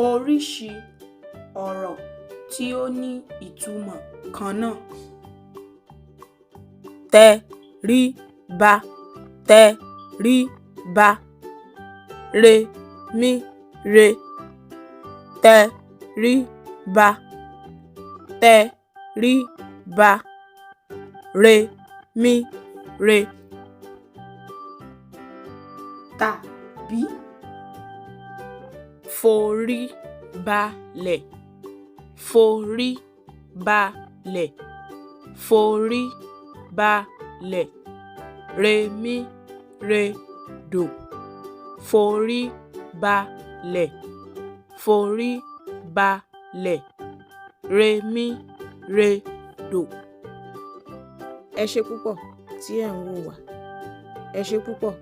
Oríṣi ọ̀rọ̀ tí ó ní ìtumọ̀ kan náà. Tẹríba, tẹríba, remíre, tẹríba, tẹríba, remíre. Tàbí foríbalẹ̀, foríbalẹ̀, foríbalẹ̀, remíredò, foríbalẹ̀, foríbalẹ̀, remíredò. Ẹ ṣé púpọ̀ tí ẹ̀ ń wò wá. Ẹ ṣé púpọ̀.